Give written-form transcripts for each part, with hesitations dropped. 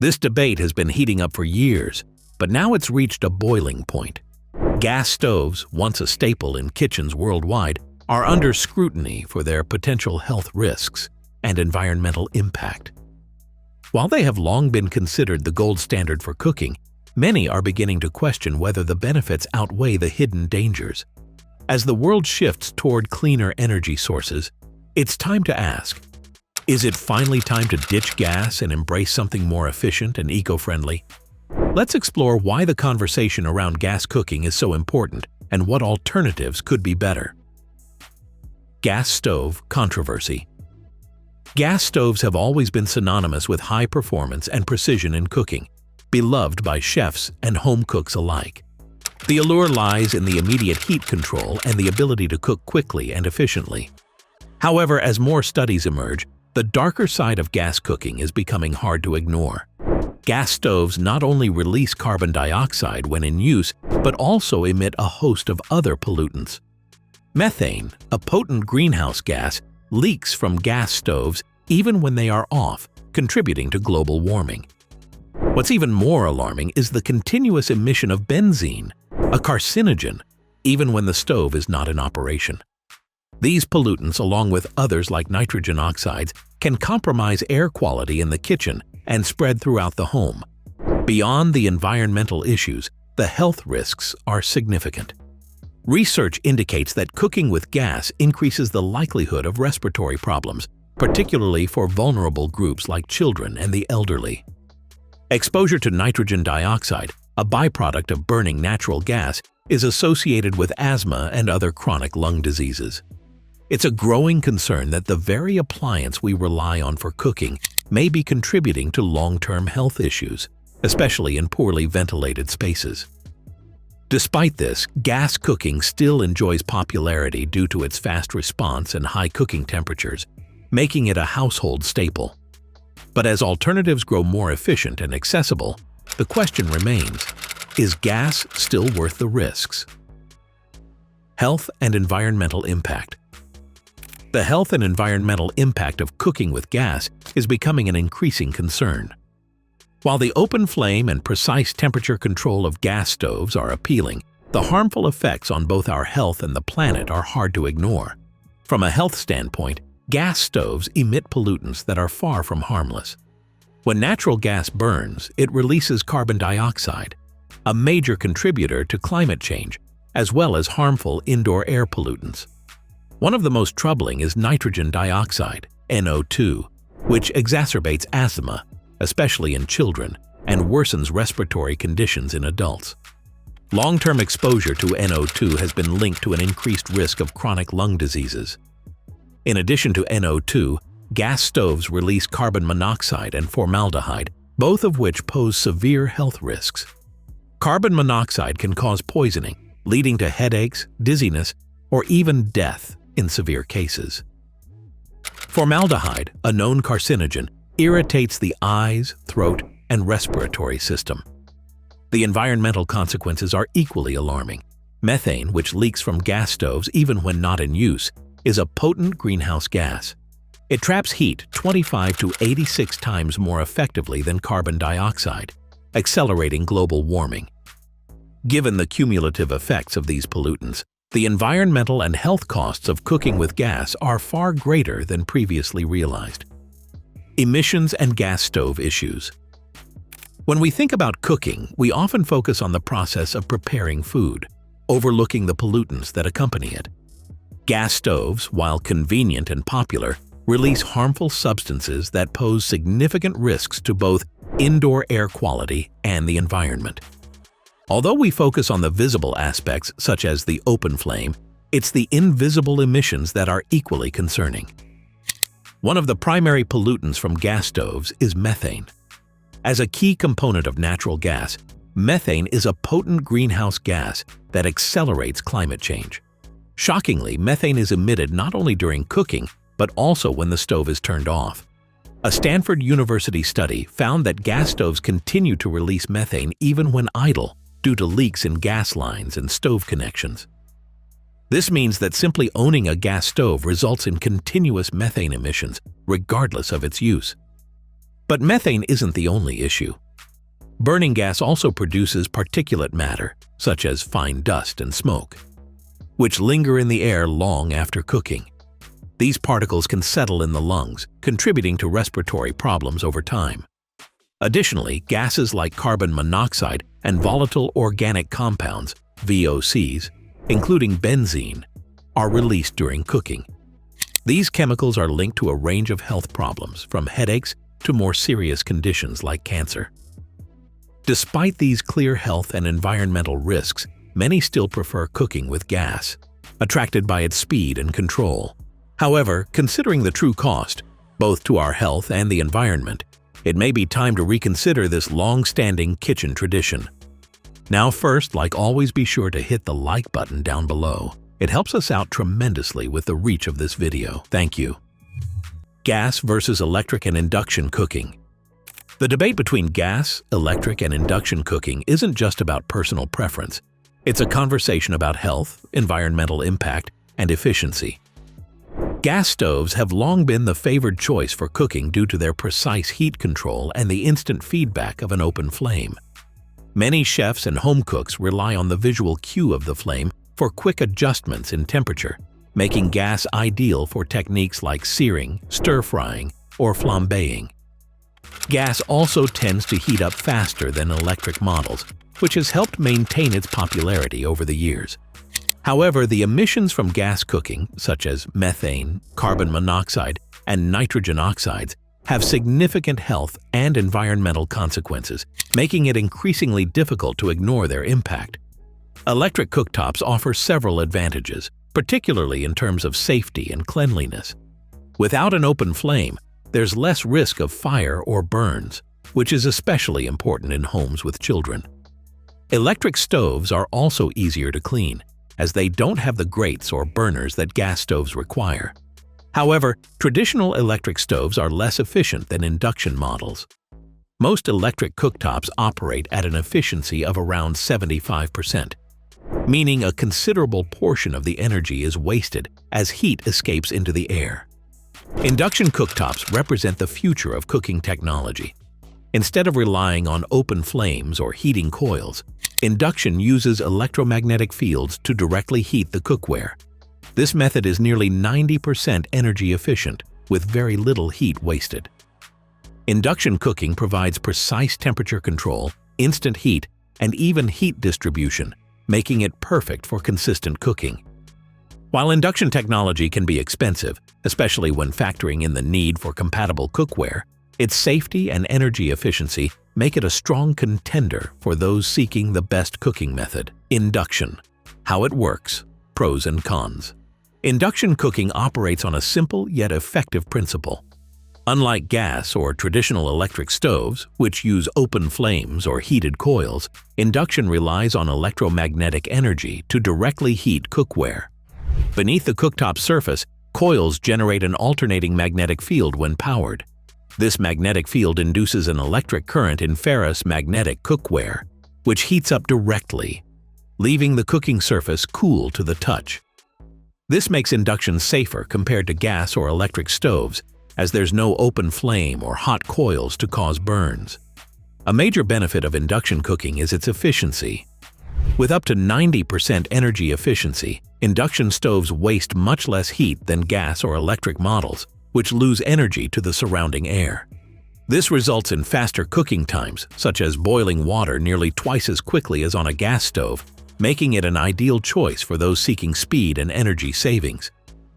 This debate has been heating up for years, but now it's reached a boiling point. Gas stoves, once a staple in kitchens worldwide, are under scrutiny for their potential health risks and environmental impact. While they have long been considered the gold standard for cooking, many are beginning to question whether the benefits outweigh the hidden dangers. As the world shifts toward cleaner energy sources, it's time to ask, is it finally time to ditch gas and embrace something more efficient and eco-friendly? Let's explore why the conversation around gas cooking is so important and what alternatives could be better. Gas stove controversy. Gas stoves have always been synonymous with high performance and precision in cooking, beloved by chefs and home cooks alike. The allure lies in the immediate heat control and the ability to cook quickly and efficiently. However, as more studies emerge, the darker side of gas cooking is becoming hard to ignore. Gas stoves not only release carbon dioxide when in use, but also emit a host of other pollutants. Methane, a potent greenhouse gas, leaks from gas stoves even when they are off, contributing to global warming. What's even more alarming is the continuous emission of benzene, a carcinogen, even when the stove is not in operation. These pollutants, along with others like nitrogen oxides, can compromise air quality in the kitchen and spread throughout the home. Beyond the environmental issues, the health risks are significant. Research indicates that cooking with gas increases the likelihood of respiratory problems, particularly for vulnerable groups like children and the elderly. Exposure to nitrogen dioxide, a byproduct of burning natural gas, is associated with asthma and other chronic lung diseases. It's a growing concern that the very appliance we rely on for cooking may be contributing to long-term health issues, especially in poorly ventilated spaces. Despite this, gas cooking still enjoys popularity due to its fast response and high cooking temperatures, making it a household staple. But as alternatives grow more efficient and accessible, the question remains, is gas still worth the risks? Health and environmental impact. The health and environmental impact of cooking with gas is becoming an increasing concern. While the open flame and precise temperature control of gas stoves are appealing, the harmful effects on both our health and the planet are hard to ignore. From a health standpoint, gas stoves emit pollutants that are far from harmless. When natural gas burns, it releases carbon dioxide, a major contributor to climate change, as well as harmful indoor air pollutants. One of the most troubling is nitrogen dioxide, NO2, which exacerbates asthma, especially in children, and worsens respiratory conditions in adults. Long-term exposure to NO2 has been linked to an increased risk of chronic lung diseases. In addition to NO2, gas stoves release carbon monoxide and formaldehyde, both of which pose severe health risks. Carbon monoxide can cause poisoning, leading to headaches, dizziness, or even death in severe cases. Formaldehyde, a known carcinogen, irritates the eyes, throat, and respiratory system. The environmental consequences are equally alarming. Methane, which leaks from gas stoves even when not in use, is a potent greenhouse gas. It traps heat 25 to 86 times more effectively than carbon dioxide, accelerating global warming. Given the cumulative effects of these pollutants, the environmental and health costs of cooking with gas are far greater than previously realized. Emissions and gas stove issues. When we think about cooking, we often focus on the process of preparing food, overlooking the pollutants that accompany it. Gas stoves, while convenient and popular, release harmful substances that pose significant risks to both indoor air quality and the environment. Although we focus on the visible aspects, such as the open flame, it's the invisible emissions that are equally concerning. One of the primary pollutants from gas stoves is methane. As a key component of natural gas, methane is a potent greenhouse gas that accelerates climate change. Shockingly, methane is emitted not only during cooking, but also when the stove is turned off. A Stanford University study found that gas stoves continue to release methane even when idle, due to leaks in gas lines and stove connections. This means that simply owning a gas stove results in continuous methane emissions, regardless of its use. But methane isn't the only issue. Burning gas also produces particulate matter, such as fine dust and smoke, which linger in the air long after cooking. These particles can settle in the lungs, contributing to respiratory problems over time. Additionally, gases like carbon monoxide and volatile organic compounds, VOCs, including benzene, are released during cooking. These chemicals are linked to a range of health problems, from headaches to more serious conditions like cancer. Despite these clear health and environmental risks, many still prefer cooking with gas, attracted by its speed and control. However, considering the true cost, both to our health and the environment, it may be time to reconsider this long-standing kitchen tradition. Now first, like always, be sure to hit the like button down below. It helps us out tremendously with the reach of this video. Thank you. Gas versus electric and induction cooking. The debate between gas, electric, and induction cooking isn't just about personal preference. It's a conversation about health, environmental impact, and efficiency. Gas stoves have long been the favored choice for cooking due to their precise heat control and the instant feedback of an open flame. Many chefs and home cooks rely on the visual cue of the flame for quick adjustments in temperature, making gas ideal for techniques like searing, stir-frying, or flambeing. Gas also tends to heat up faster than electric models, which has helped maintain its popularity over the years. However, the emissions from gas cooking, such as methane, carbon monoxide, and nitrogen oxides, have significant health and environmental consequences, making it increasingly difficult to ignore their impact. Electric cooktops offer several advantages, particularly in terms of safety and cleanliness. Without an open flame, there's less risk of fire or burns, which is especially important in homes with children. Electric stoves are also easier to clean, as they don't have the grates or burners that gas stoves require. However, traditional electric stoves are less efficient than induction models. Most electric cooktops operate at an efficiency of around 75%, meaning a considerable portion of the energy is wasted as heat escapes into the air. Induction cooktops represent the future of cooking technology. Instead of relying on open flames or heating coils, induction uses electromagnetic fields to directly heat the cookware. This method is nearly 90% energy efficient, with very little heat wasted. Induction cooking provides precise temperature control, instant heat, and even heat distribution, making it perfect for consistent cooking. While induction technology can be expensive, especially when factoring in the need for compatible cookware, its safety and energy efficiency make it a strong contender for those seeking the best cooking method. Induction. How it works. Pros and cons. Induction cooking operates on a simple yet effective principle. Unlike gas or traditional electric stoves, which use open flames or heated coils, induction relies on electromagnetic energy to directly heat cookware. Beneath the cooktop surface, coils generate an alternating magnetic field when powered. This magnetic field induces an electric current in ferrous magnetic cookware, which heats up directly, leaving the cooking surface cool to the touch. This makes induction safer compared to gas or electric stoves, as there's no open flame or hot coils to cause burns. A major benefit of induction cooking is its efficiency. With up to 90% energy efficiency, induction stoves waste much less heat than gas or electric models, which lose energy to the surrounding air. This results in faster cooking times, such as boiling water nearly twice as quickly as on a gas stove, making it an ideal choice for those seeking speed and energy savings.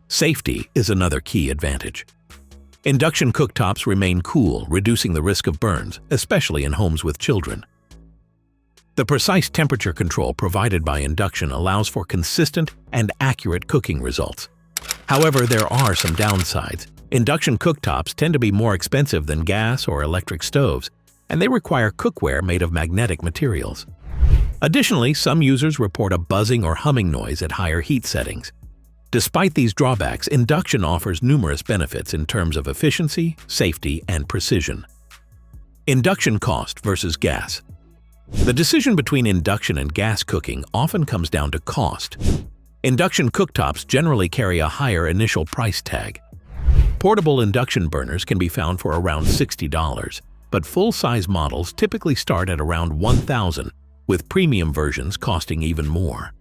Safety is another key advantage. Induction cooktops remain cool, reducing the risk of burns, especially in homes with children. The precise temperature control provided by induction allows for consistent and accurate cooking results. However, there are some downsides. Induction cooktops tend to be more expensive than gas or electric stoves, and they require cookware made of magnetic materials. Additionally, some users report a buzzing or humming noise at higher heat settings. Despite these drawbacks, induction offers numerous benefits in terms of efficiency, safety, and precision. Induction cost versus gas. The decision between induction and gas cooking often comes down to cost. Induction cooktops generally carry a higher initial price tag. Portable induction burners can be found for around $60, but full-size models typically start at around $1,000, with premium versions costing even more.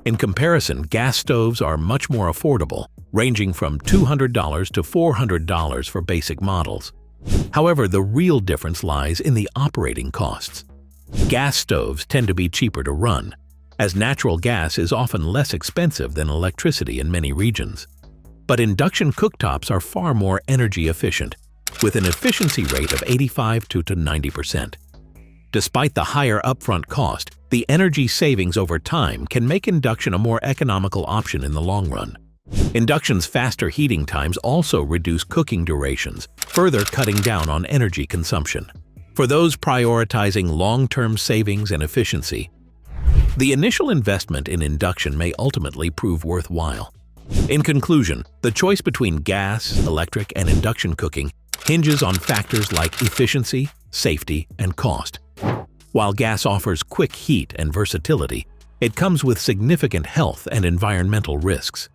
In comparison, gas stoves are much more affordable, ranging from $200 to $400 for basic models. However, the real difference lies in the operating costs. Gas stoves tend to be cheaper to run, as natural gas is often less expensive than electricity in many regions. But induction cooktops are far more energy efficient, with an efficiency rate of 85 to 90%. Despite the higher upfront cost, the energy savings over time can make induction a more economical option in the long run. Induction's faster heating times also reduce cooking durations, further cutting down on energy consumption. For those prioritizing long-term savings and efficiency, the initial investment in induction may ultimately prove worthwhile. In conclusion, the choice between gas, electric, and induction cooking hinges on factors like efficiency, safety, and cost. While gas offers quick heat and versatility, it comes with significant health and environmental risks.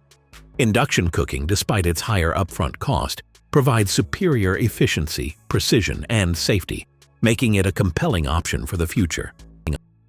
Induction cooking, despite its higher upfront cost, provides superior efficiency, precision, and safety, making it a compelling option for the future.